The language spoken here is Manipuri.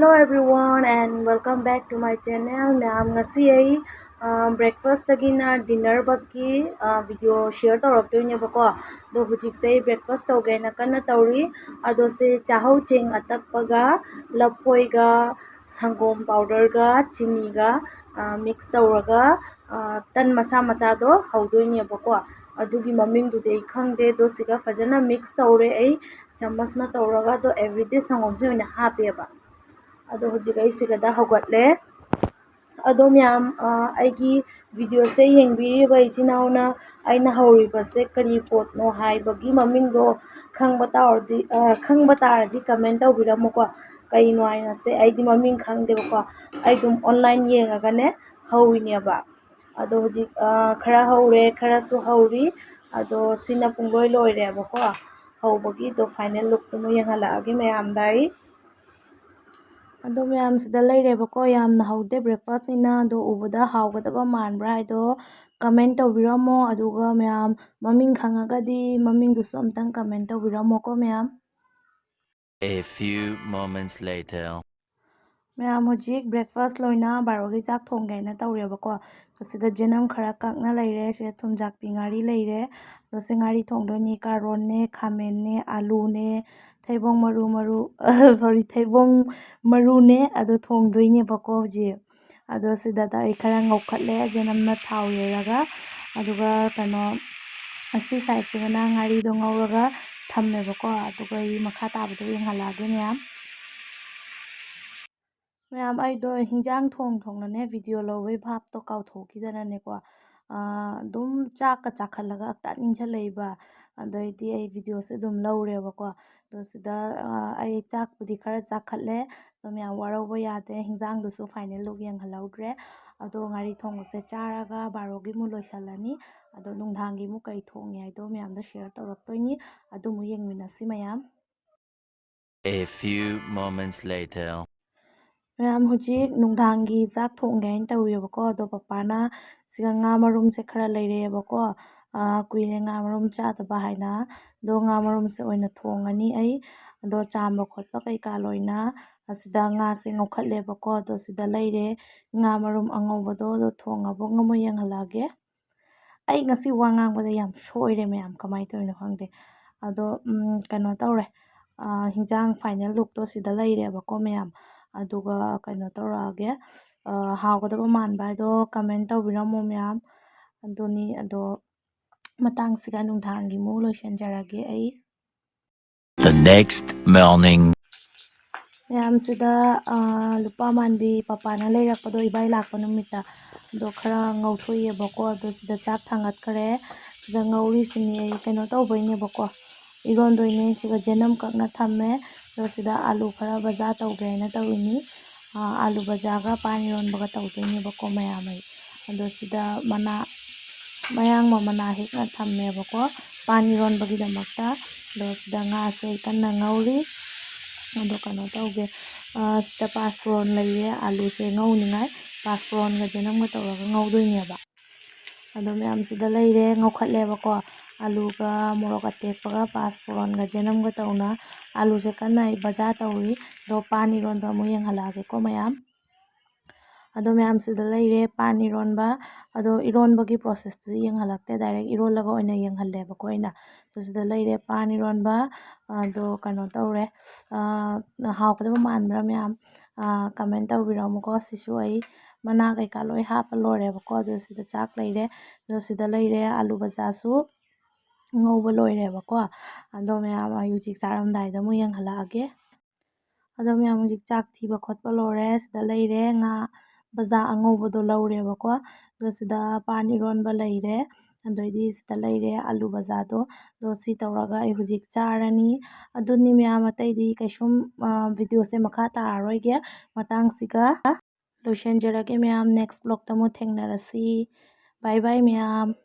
Hello everyone and welcome back to my channel. Ma'am ngasi ay breakfast tagina dinner bagki video share tawraktoyne bako. Do hujik say breakfast tawge na kana tawri ado se chahau cheng atakpaga lapoi ga sangom powder ga chini ga mix tawraga tan masa macha do haudoyne bako. Adugi maming du dei khangde do siga fajana mix tawre ay chamasna tawraga do everyday sangom se oina hapeba. Ado hujik ay sigada haugatle ado myam aigi video se yengbiriba ichinauna aina hawriba se kari pot no haibagi maming do khangba taradi comment tawbiramuko kaino aina se aidi maming khangdebako aidum online yengagane hawineba ado hujik khara hawre khara su hawri ado sina pungloi loirebako hawbagi do final look tumu yenghalage mayamdai ado mayamsida leireba yamna haude breakfast nina ado ubada haugadaba manbra haido comment tawbiramo aduga mayam maming khangagadi mamingdusu amtang comment tawbiramo ko mayam. A few moments later. mayam hujik breakfast loina barogi chak thonggaina tawrebako sida jenam khara kakna leire se thumjakpi ngari leire do se ngari thongdoni karon ne khamen ne alu ne thaibong maru sorry thaibong maru ne ado thongdoine bako hujik ado sida da ai khara ngokhatle jenamna thau yeraga aduga kano asi side sigana ngari do ngauraga thammebako aduga I makha tabado yenghalage mayam aido hinjang thongnane video lowai bhap to kauthokidanane ko dum chakka chakhalaga taningshaleiba adaidi ai video se dum lawrebako to sida ai chakpudi khara chakhatle to myam warauba yade hinjang dusu final look yenghalawdre ado ngari thongse charaga barogi mu loisalani ado nungdhangi mu kai thongi aido myamda share tawraktoini adu mu yengminasi mayam. A few moments later. mayam hujik nungdhangi chak thonggain tawrebako ado papana siga nga marum se khara leirebako kuile nga marum chadaba haina do nga marum se oina thongani ai ado chamba khotpa kaika loina asida nga se ngokhatlebako ado sida leire nga marum angobado do thongabo ngamo yenghalage ai ngasi wa ngangbada yam soire mayam kamai tawino khangde ado kano tawre hinjang final look to sida leirebako mayam aduga kano tawrage haugadaba manba do comment tawbiramo mayam adoni ado matang siga nungdhangi mu loisanjarage ai. The next morning. mayam sida lupa manbi papana leirakpado ibai lakpa numita do khara ngauthoyebako ado sida chak thangatkare sida ngauri sini ai kano tawbainebako irondoine siga jenam kakna thamme do sida alu khara baja tawgaina tawini alu bajaga pan ironbaga tawdoinebako mayam ai ado sida mana mayang mana hekna thammebako pan ironbagidamakta do sida nga se kanna ngauri ado kano tawge sida pasforon leire alu se ngauningai pasforon ga jenamga tawraga ngaudoineba ado mayam sida leire ngokhatlebako alu ga morok atekpaga pasforon ga jenamga tawna alu se kanna baja tawri do pan ironba mu yenghalage ko mayam ado mayam sida leire pan ironba ado ironbagi process tu yenghalakte direct irolaga oina yenghalebako oina to sida leire pan ironba ado kano tawre haugadaba manbra mayam comment tawbiramuko sisu ai mana kaika loi hapa lorebako ado sida chak leire ado sida leire alu baja su ngauba loirebako ado mayam hujik charamdaida mu yenghalage ado mayam hujik chak thiba khotpa lore sida leire nga baja angobado lawrebako ado sida pan ironba leire adoidi sida leire alu baja do si tawraga ai hujik charani aduni mayam ataidi kaisum video se makha tararoige matang siga loisanjarage mayam next vlog ta mu thengnarasi bye bye mayam.